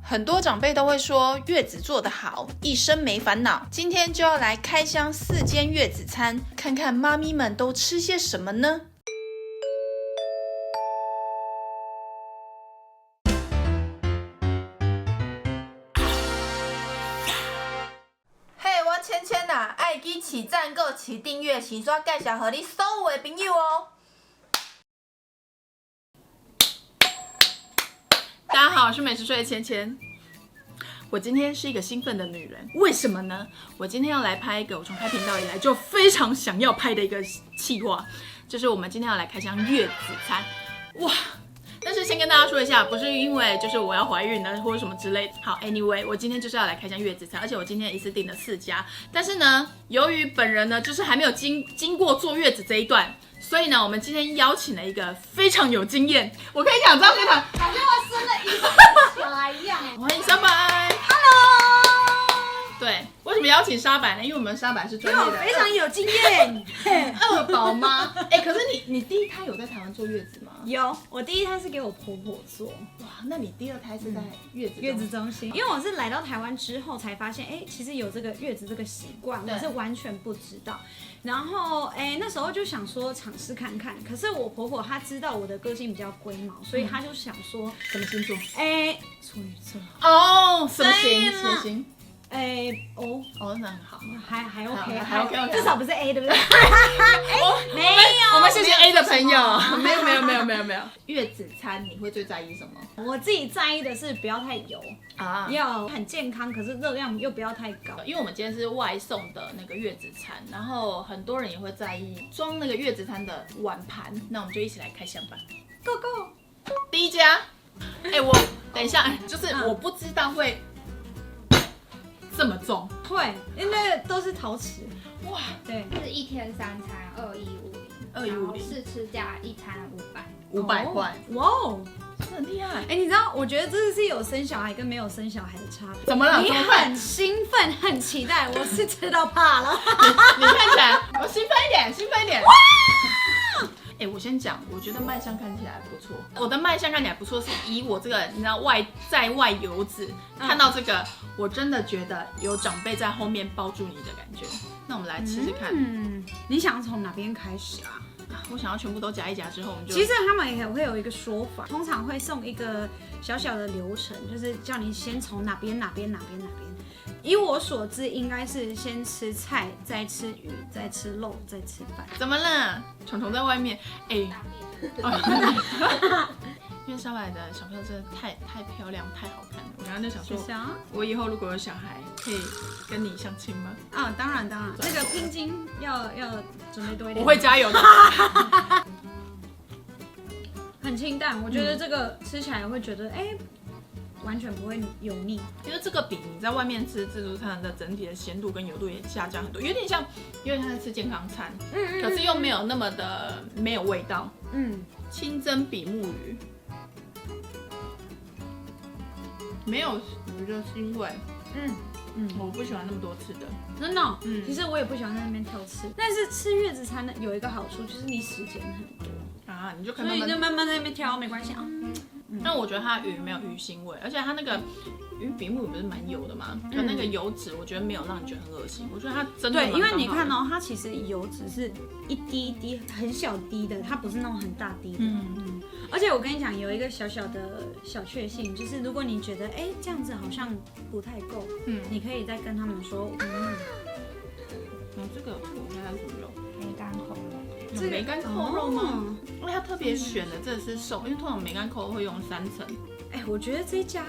很多长辈都会说月子做得好，一生没烦恼。今天就要来开箱4间月子餐，看看妈咪们都吃些什么呢？嘿，我芊芊啊，爱记起赞、搁起订阅，先刷介绍给你所有的朋友哦。大家好，我是美食睡的芊芊。我今天是一个兴奋的女人，为什么呢？我今天要来拍一个我从开频道以来就非常想要拍的一个企划，就是我们今天要来开箱月子餐。哇！但是先跟大家说一下，不是因为就是我要怀孕了或者什么之类的。好 ，anyway， 我今天就是要来开箱月子餐，而且我今天一次订了4家。但是呢，由于本人呢就是还没有经过坐月子这一段，所以呢，我们今天邀请了一个非常有经验，我可以讲这样非常，好像我生了一个小孩一样。欢迎沙白 Hello。对，为什么邀请沙白呢？因为我们沙白是专业的，因为我非常有经验。二宝妈。可是你第一胎有在台湾坐月子吗？有，我第一胎是给我婆婆做。哇，那你第2胎是在月子中心？因为我是来到台湾之后才发现，其实有这个月子这个习惯，我是完全不知道。然后，那时候就想说尝试看看。可是我婆婆她知道我的个性比较龟毛，所以她就想说，什么星座？处女座。哦，什么星？血型？那很好，还 OK， 还 OK， 至少不是 A， 对不对？没有，我们谢谢 A 的朋友。没有。月子餐你会最在意什么？我自己在意的是不要太油啊，要很健康，可是热量又不要太高。因为我们今天是外送的那个月子餐，然后很多人也会在意装那个月子餐的碗盘，那我们就一起来开箱吧。Go go！ 第一家，我等一下，就是我不知道会这么重，会，因为都是陶瓷。哇，对，是1天3餐2150，试吃价1餐500块，哇哦，很厉害。你知道，我觉得这是有生小孩跟没有生小孩的差别。怎么了？你很兴奋，很期待，我是吃到怕了。你看起来，我兴奋一点。哇！我先讲，我觉得卖相看起来不错。我的卖相看起来不错，是以我这个你知道在外游子看到这个，我真的觉得有长辈在后面抱住你的感觉。那我们来吃吃看。你想从哪边开始啊？我想要全部都夹一夹之后，我们就其实他们也会有一个说法，通常会送一个小小的流程，就是叫你先从哪边。以我所知，应该是先吃菜，再吃鱼，再吃肉，再吃饭。怎么了？虫虫在外面，因为沙白的小朋友真的太漂亮、太好看了。我刚刚就想说，我以后如果有小孩，可以跟你相亲吗？当然，那个聘金要准备多一点。我会加油的。很清淡，我觉得这个吃起来会觉得完全不会油腻，因为这个比你在外面吃自助餐的整体的咸度跟油度也下降很多，有点像在吃健康餐，可是又没有那么的没有味道。清蒸比目鱼，没有鱼的腥味。我不喜欢那么多吃的，真的。其实我也不喜欢在那边挑吃，但是吃月子餐呢有一个好处就是你时间很多啊，你就可以所以你就慢慢在那边挑，没关系啊。但我觉得它的鱼没有鱼腥味，而且它那个鱼比目鱼不是蛮油的嘛，可那个油脂我觉得没有让你觉得很恶心，我觉得它真的对，因为你看哦，它其实油脂是一滴一滴很小滴的，它不是那种很大滴的。而且我跟你讲，有一个小小的小确幸，就是如果你觉得这样子好像不太够，你可以再跟他们说，这个我看它是什么肉？梅干扣肉。梅干扣肉吗？因为它特别选的这是瘦，因为通常梅干扣肉会用3层。我觉得这家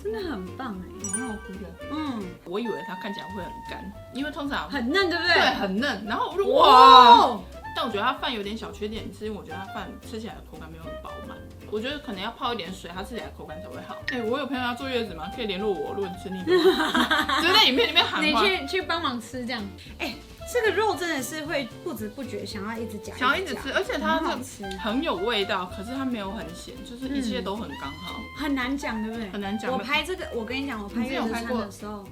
真的很棒很好吃的。我以为它看起来会很干，因为通常很嫩，对不对？对，很嫩。然后哇！但我觉得它饭有点小缺点，是因为我觉得它饭吃起来的口感没有很饱满。我觉得可能要泡一点水，它吃起来口感才会好。我有朋友要坐月子嘛，可以联络我，如果你吃腻的，就在影片里面喊话。你去帮忙吃这样。这个肉真的是会不知不觉想要一直夹，想要一直吃，而且它很有味道，可是它没有很咸，就是一切都很刚好。很难讲，对不对？很难讲。我拍这个，我跟你讲，我拍月子餐的时候，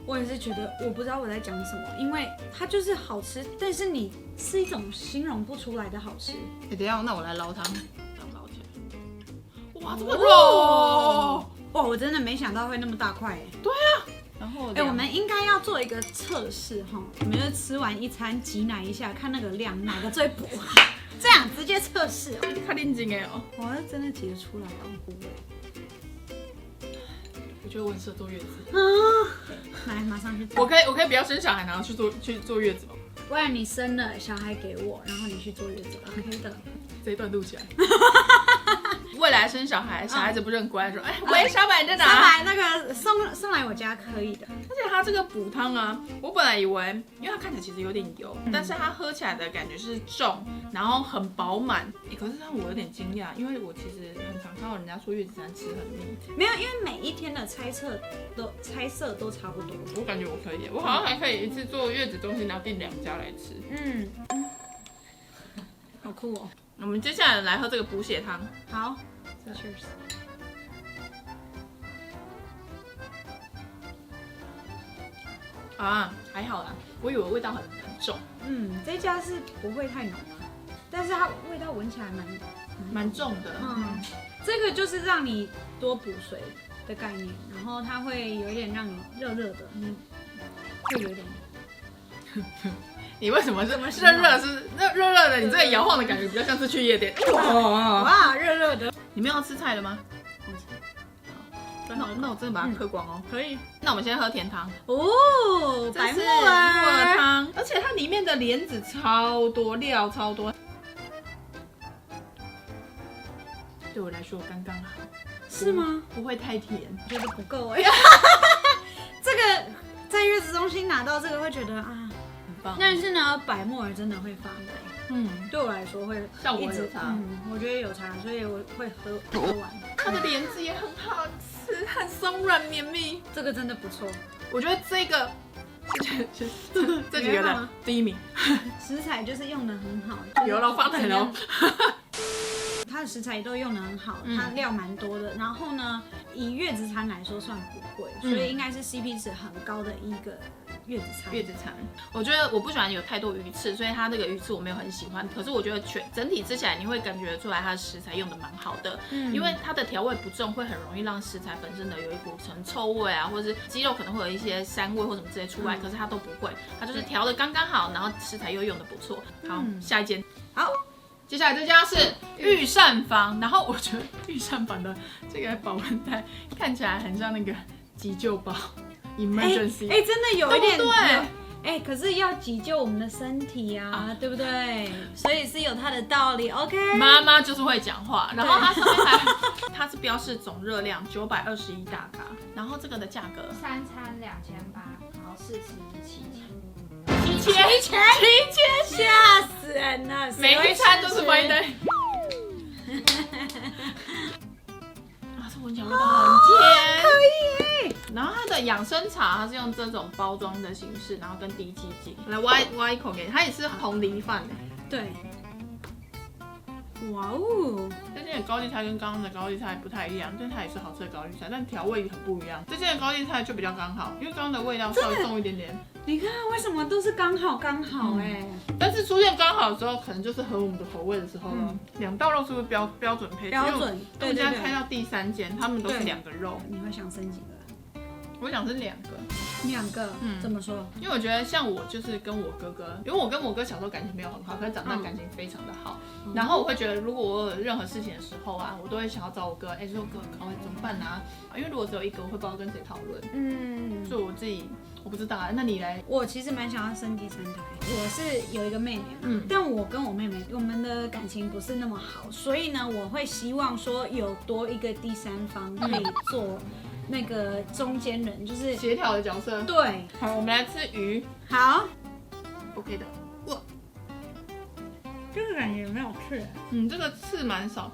我也是觉得我不知道我在讲什么，因为它就是好吃，但是你是一种形容不出来的好吃。等一下，那我来捞它，这样捞起来。哇，这个肉哇，我真的没想到会那么大块哎。对啊，然后我们应该要做一个测试哈，我们就吃完一餐挤奶一下，看那个量哪个最补，这样直接测试哦。看认真哎哦，哇，真的挤得出来哦。我觉得我很适合坐月子啊！来，马上去做。我可以不要生小孩，然后去坐月子吗？不然你生了小孩给我，然后你去坐月子 ，OK 的。这一段录起来。未来生小孩，小孩子不是很乖，说哎，喂，小柏你在哪？小柏那个送来我家可以的。而且它这个补汤啊，我本来以为，因为它看起来其实有点油，但是它喝起来的感觉是重，然后很饱满。可是让我有点惊讶，因为我其实很常看到人家说月子餐吃很腻。没有，因为每一天的猜测都差不多。我感觉我可以，我好像还可以一次坐月子中心，然后订2家来吃。好酷哦。我们接下来喝这个补血汤。好 ，Cheers。啊，还好啦，我以为味道很重。这家是不会太浓啊，但是它味道闻起来蛮重的。这个就是让你多补水的概念，然后它会有一点让你热热的，会有一点。你为什么是热热的？你这个摇晃的感觉比较像是去夜店。哇，热热的。你们要吃菜了吗？那我真的把它嗑光哦。可以。那我们先喝甜汤。哦，白木耳汤，而且它里面的莲子超多，料超多。对我来说刚刚好。是吗？不会太甜。我觉得不够哎。这个在月子中心拿到这个会觉得啊。但是呢，白木耳真的会发霉，对我来说会效果有差，我觉得有差，所以我会喝完。它的莲子也很好吃，很松软绵密，这个真的不错。我觉得这个这几个的第1名，食材就是用的很好，有了发财了。它的食材都用的很好，它料蛮多的。然后呢，以月子餐来说算不贵，所以应该是 CP 值很高的一个月子餐，我觉得我不喜欢有太多鱼刺，所以它这个鱼刺我没有很喜欢。可是我觉得整体吃起来你会感觉出来它的食材用的蛮好的，因为它的调味不重，会很容易让食材本身的有一股臭味啊，或者是鸡肉可能会有一些膻味或什么之类出来，可是它都不会，它就是调的刚刚好，然后食材又用的不错。好，下一间。好。接下来这家是御膳房，然后我觉得御膳房的这个保温袋看起来很像那个急救包 ，emergency， 真的有一点对，可是要急救我们的身体啊，对不对？所以是有它的道理。OK， 妈妈就是会讲话，然后它上面它是标示总热量921大卡，然后这个的价格3餐2800，然后4吃7000，吓死人了！每一餐都是白的。这闻起来味道很甜，可以。然后它的养生茶，它是用这种包装的形式，然后跟滴鸡精来挖一口给你，它也是红梨饭对。哇哦！这件的高丽菜跟刚刚的高丽菜不太一样，但它也是好吃的高丽菜，但调味很不一样。这件的高丽菜就比较刚好，因为刚刚的味道稍微重一点点。你看为什么都是刚好但是出现刚好的时候，可能就是合我们的口味的时候了。2道肉是不是标准配置？标准。我们家开到第3间，他们都是2个肉。你会想升几个？我想是2个。2个，怎么说？因为我觉得像我就是跟我哥哥，因为我跟我哥小时候感情没有很好，可是长大感情非常的好。然后我会觉得，如果我有任何事情的时候啊，我都会想要找我哥，说哥，怎么办啊？因为如果只有一个，我会不知道跟谁讨论。所以我自己我不知道啊，那你来？我其实蛮想要生第3胎，我是有一个妹妹，但我跟我妹妹我们的感情不是那么好，所以呢，我会希望说有多一个第3方可以做。那个中间人就是协调的角色。对，好，我们来吃鱼。好 ，OK 的。哇，这个感觉没有刺。这个刺蛮少。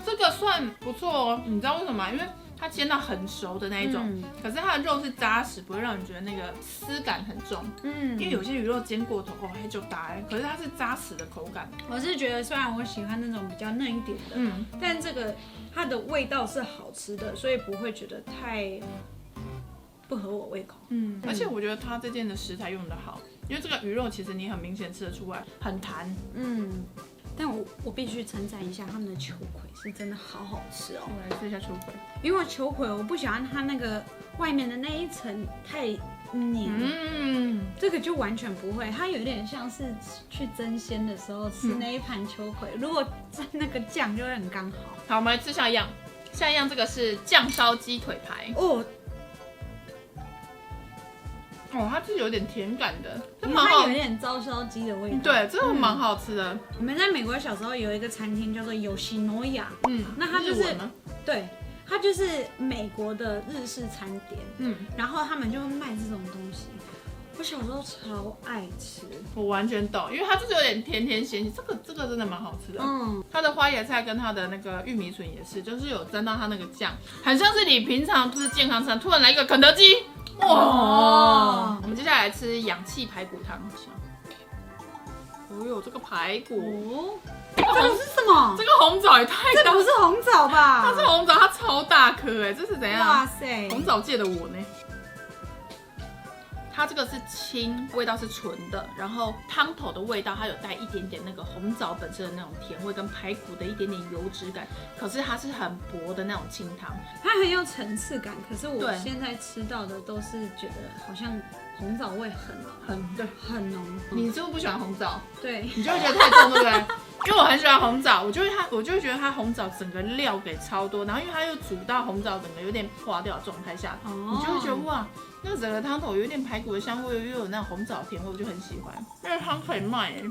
这个算不错哦。你知道为什么吗？因为它煎到很熟的那一种，可是它的肉是扎实，不会让你觉得那个丝感很重。因为有些鱼肉煎过头哦，就打，可是它是扎实的口感。我是觉得，虽然我喜欢那种比较嫩一点的，但这个它的味道是好吃的，所以不会觉得太不合我胃口。而且我觉得它这件的食材用的好，因为这个鱼肉其实你很明显吃得出来，很弹。但我必须称赞一下他们的秋葵是真的好好吃哦。我来试一下秋葵，因为秋葵我不喜欢它那个外面的那一层太黏，这个就完全不会，它有点像是去蒸鲜的时候吃那一盘秋葵，如果蘸那个酱就会很刚好。好，我们来吃下一样，下一样这个是酱烧鸡腿排哦。它是有点甜感的，它有点照烧鸡的味道。对，真的蛮好吃的。我们在美国小时候有一个餐厅叫做有西诺亚，那它就是对，它就是美国的日式餐点，然后他们就会卖这种东西。我小时候超爱吃，我完全懂，因为它就是有点甜甜咸咸，这个真的蛮好吃的。它的花椰菜跟它的那个玉米笋也是，就是有沾到它那个酱，很像是你平常不是健康餐，突然来一个肯德基。哇！我们接下来吃氧气排骨汤。哦呦，这个排骨，这个是什么？这个红枣也太大，这不是红枣吧？它是红枣，它超大颗哎，这是怎样？哇塞，红枣界的我呢？它这个是清，味道是纯的，然后汤头的味道它有带一点点那个红枣本身的那种甜味，跟排骨的一点点油脂感，可是它是很薄的那种清汤，它很有层次感。可是我现在吃到的都是觉得好像红枣味很浓。你是不是不喜欢红枣？对，你就会觉得太重，对不对？因为我很喜欢红枣，我就会觉得它红枣整个料给超多，然后因为它又煮到红枣整个有点化掉的状态下，你就会觉得哇。那整个汤头有点排骨的香味，又有那种红枣甜味，我就很喜欢。那个汤可以卖耶。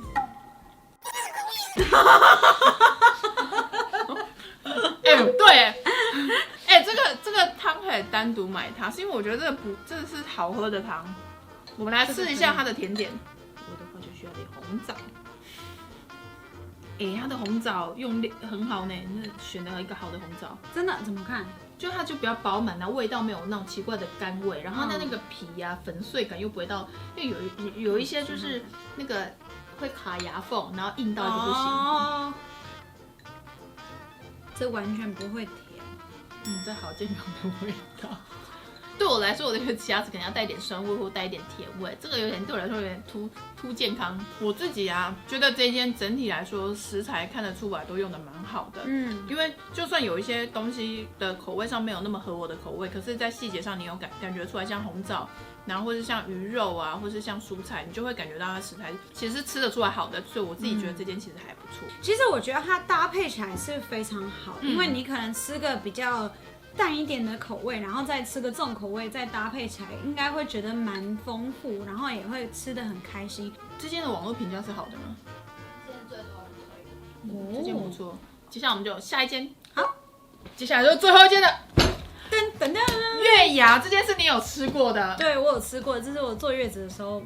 对，这个汤可以单独买它，是因为我觉得这是好喝的汤。我们来试一下它的甜点。我的话就需要点红枣。它的红枣用很好呢，那选了一个好的红枣。真的？怎么看？就它就比较饱满，然后味道没有那种奇怪的干味，然后它那个皮啊粉碎感又不会到，因为有一些就是那个会卡牙缝，然后硬到一个不行。这完全不会甜，这好健康的味道。对我来说，我的奇亚籽可能要带一点酸味或带一点甜味，这个对我来说有点突健康。我自己觉得这间整体来说食材看得出来都用的蛮好的，因为就算有一些东西的口味上没有那么合我的口味，可是在细节上你有感觉出来，像红枣，然后或是像鱼肉啊，或是像蔬菜，你就会感觉到它食材其实是吃得出来好的，所以我自己觉得这间其实还不错。其实我觉得它搭配起来是非常好，因为你可能吃个比较淡一点的口味，然后再吃个重口味，再搭配起来，应该会觉得蛮丰富，然后也会吃得很开心。这间的网络评价是好的吗？这间最多人推这间不错。接下来我们就下一间，好，接下来就是最后一间的。噔，月牙这间是你有吃过的？对，我有吃过，这是我坐月子的时候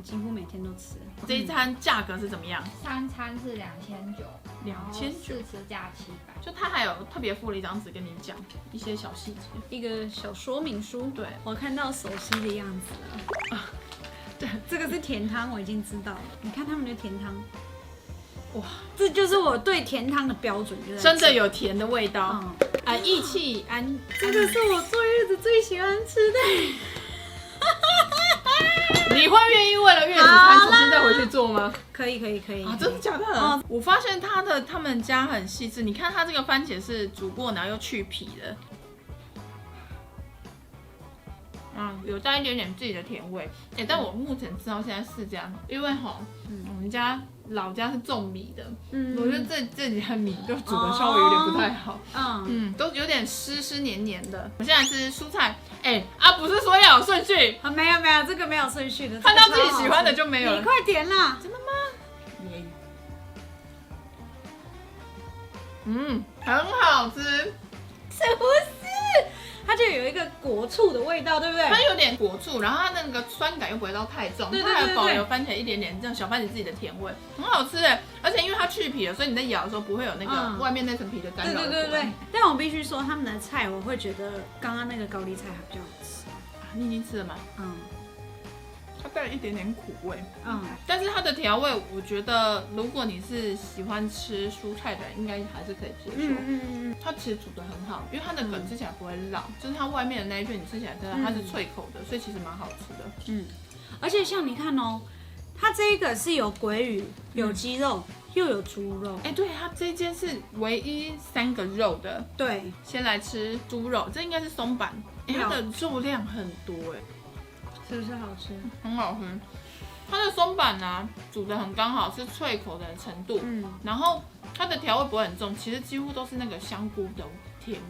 几乎每天都吃。这一餐价格是怎么样？3餐是2900，4吃加700。就他还有特别附了一张纸跟你讲一些小细节，一个小说明书。对，我看到熟悉的样子了。对，这个是甜汤，我已经知道了。你看他们的甜汤。哇，这就是我对甜汤的标准，真的有甜的味道。义气安，这个是我坐月子最喜欢吃的。你会愿意为了月子餐重新再回去做吗？可以。真的假的？我发现他们家很细致，你看它这个番茄是煮过然后又去皮的。有带一点点自己的甜味，但我目前吃到现在是这样，因为我们家老家是种米的，我觉得这几盘米就煮的稍微有点不太好，都有点湿黏黏的。我现在吃蔬菜，不是说要有顺序，没有，这个没有顺序的，看到自己喜欢的就没有了。你快点啦！真的吗？很好吃，是不是？它就有一个果醋的味道，对不对？它有点果醋，然后它那个酸感又不会到太重，它还保留番茄一点点这样小番茄自己的甜味，很好吃哎！而且因为它去皮了，所以你在咬的时候不会有那个外面那层皮的干扰。对。但我必须说，他们的菜我会觉得刚刚那个高丽菜还比较好吃。你已经吃了吗？它带了一点点苦味，但是它的调味，我觉得如果你是喜欢吃蔬菜的人，应该还是可以接受。它其实煮得很好，因为它的梗吃起来不会老，就是它外面的那一片你吃起来真的它是脆口的，所以其实蛮好吃的。而且像你看哦，它这个是有鲑鱼、有鸡肉、又有猪肉。对，它这间是唯一3个肉的。对，先来吃猪肉，这应该是松板，它的肉量很多是不是好吃？很好吃。它的松板啊，煮的很刚好，是脆口的程度。然后它的调味不会很重，其实几乎都是那个香菇的甜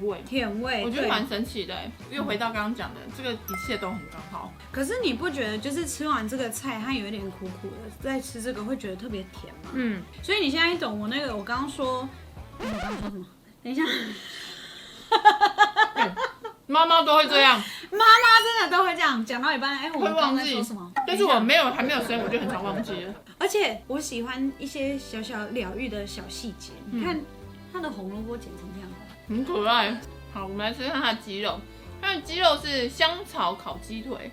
味，我觉得蛮神奇的。又回到刚刚讲的，这个一切都很刚好。可是你不觉得就是吃完这个菜，它有一点苦苦的，再吃这个会觉得特别甜吗？所以你现在懂我刚刚说，我刚刚说什么？等一下。妈妈都会这样，妈妈真的都会这样，讲到一半，我会忘记说什么？但是我还没有生，我就很常忘记了。而且我喜欢一些小小疗愈的小细节，你看它的红萝卜剪成这样，很可爱。好，我们来吃看它的鸡肉，它的鸡肉是香草烤鸡腿。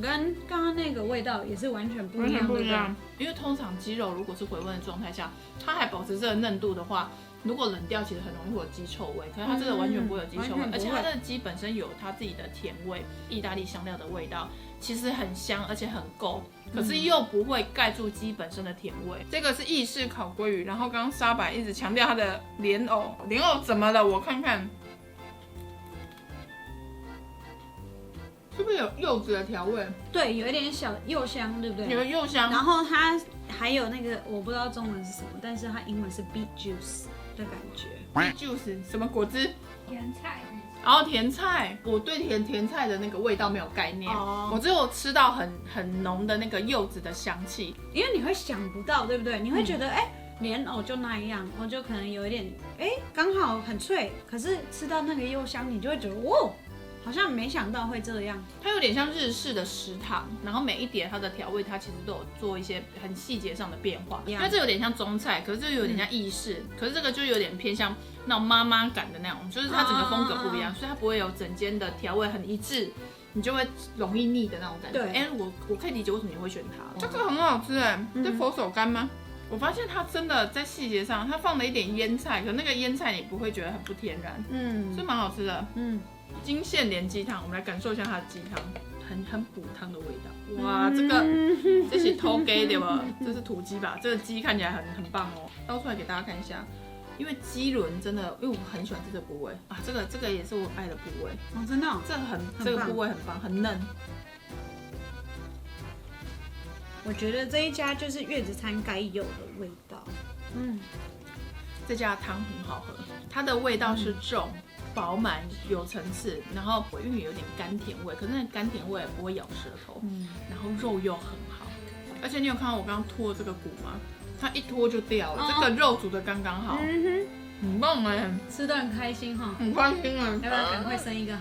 跟刚刚那个味道也是完全不一样，不一样。因为通常鸡肉如果是回温的状态下，它还保持这个嫩度的话，如果冷掉，其实很容易会有鸡臭味。可是它这个完全不会有鸡臭味，而且它的鸡本身有它自己的甜味，意大利香料的味道，其实很香，而且很够，可是又不会盖住鸡本身的甜味。这个是意式烤鲑鱼，然后刚刚沙白一直强调它的莲藕，莲藕怎么了？我看看。是不是有柚子的调味？对，有一点小柚香，对不对？有柚香，然后它还有那个我不知道中文是什么，但是它英文是 beet juice 的感觉。beet juice 什么果汁？甜菜。然后甜菜，我对甜菜的那个味道没有概念，我只有吃到很浓的那个柚子的香气，因为你会想不到，对不对？你会觉得莲藕就那样，我就可能有一点刚好很脆，可是吃到那个柚香，你就会觉得哇。好像没想到会这样，它有点像日式的食堂，然后每一碟它的调味，它其实都有做一些很细节上的变化。因为这有点像中菜，可是这有点像意式，可是这个就有点偏向那种妈妈感的那种，就是它整个风格不一样，所以它不会有整间的调味很一致，你就会容易腻的那种感觉。我可以理解为什么你会选它。这个很好吃这佛手柑吗？我发现它真的在细节上，它放了一点腌菜，可那个腌菜你不会觉得很不天然，是蛮好吃的。金线莲鸡汤，我们来感受一下它的鸡汤，很补汤的味道。哇，这是偷鸡对吧？这是土鸡吧？这个鸡看起来很棒哦，倒出来给大家看一下。因为鸡轮真的，因为我很喜欢这个部位啊，这个也是我爱的部位哦，真的这个部位很棒，很嫩。我觉得这一家就是月子餐该有的味道。这家汤很好喝，它的味道是重。饱满有层次，然后因为有点甘甜味，可是那甘甜味也不会咬舌头，然后肉又很好，而且你有看到我刚刚脱这个骨吗？它一脱就掉了，这个肉煮的刚刚好，很棒吃得很开心哈，很开心要不要赶快生一个？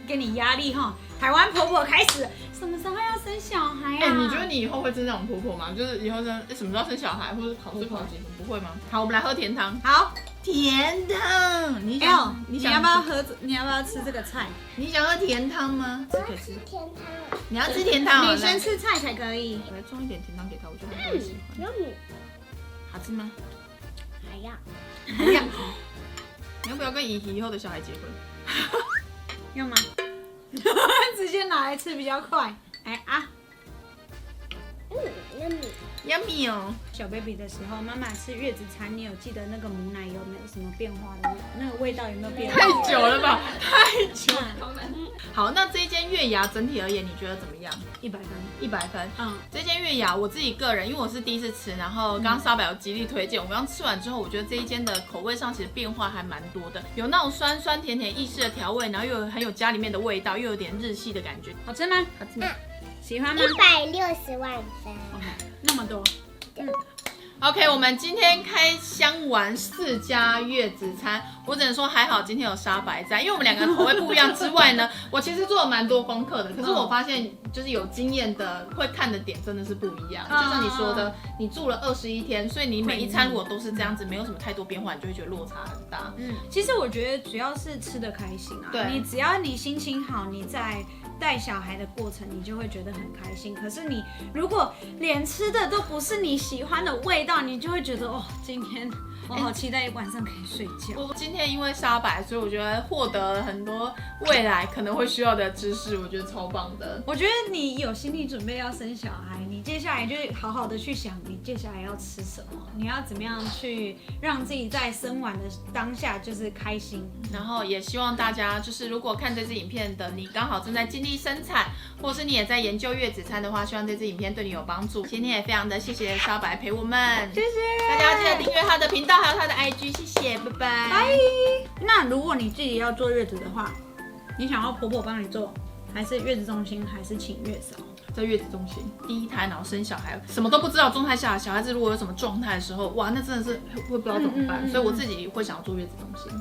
给你压力哈，台湾婆婆开始什么时候要生小孩啊？你觉得你以后会是那种婆婆吗？就是以后什么时候生小孩，或者考试考几分？不会吗？好，我们来喝甜汤。好。甜汤，你要不要吃这个菜？你想喝甜汤吗？我要吃甜汤。你要吃甜汤，你先吃菜才可以。我来装一点甜汤给他，我觉得他会喜欢。好吃吗？还要。你要不要跟以后的小孩结婚？要吗？直接拿来吃比较快。yummy 哦！小 baby 的时候，妈妈吃月子餐，你有记得那个母奶有没有什么变化的？那个味道有没有变化？太久了吧，太久了。好，那这一间月牙整体而言，你觉得怎么样？100分，100分。这间月牙我自己个人，因为我是第一次吃，然后刚刚沙白有极力推荐，我刚吃完之后，我觉得这一间的口味上其实变化还蛮多的，有那种酸酸甜甜意式的调味，然后又很有家里面的味道，又有点日系的感觉。好吃吗？好吃吗？喜欢吗？160万分。那么多。OK， 我们今天开箱完4家月子餐，我只能说还好今天有沙白在，因为我们两个口味不一样之外呢，我其实做了蛮多功课的。可是我发现，就是有经验的会看的点真的是不一样。就像你说的，你住了21天，所以你每一餐如果都是这样子，没有什么太多变化，你就会觉得落差很大。其实我觉得主要是吃得开心啊。对，你只要你心情好，你在带小孩的过程，你就会觉得很开心。可是你如果连吃的都不是你喜欢的味道，你就会觉得今天我好期待晚上可以睡觉。我今天因为沙白，所以我觉得获得了很多未来可能会需要的知识，我觉得超棒的。我觉得你有心理准备要生小孩，你接下来就好好的去想你接下来要吃什么，你要怎么样去让自己在生完的当下就是开心。然后也希望大家就是如果看这支影片的你刚好正在经历生产，或是你也在研究月子餐的话，希望这支影片对你有帮助。今天也非常的谢谢沙白陪我们，谢谢大家要记得订阅他的频道还有他的 IG， 谢谢，拜拜。拜。那如果你自己要坐月子的话，你想要婆婆帮你做，还是月子中心，还是请月嫂？在月子中心，第一胎然后生小孩，什么都不知道，状态下小孩子如果有什么状态的时候，哇，那真的是会不知道怎么办，所以我自己会想要坐月子中心。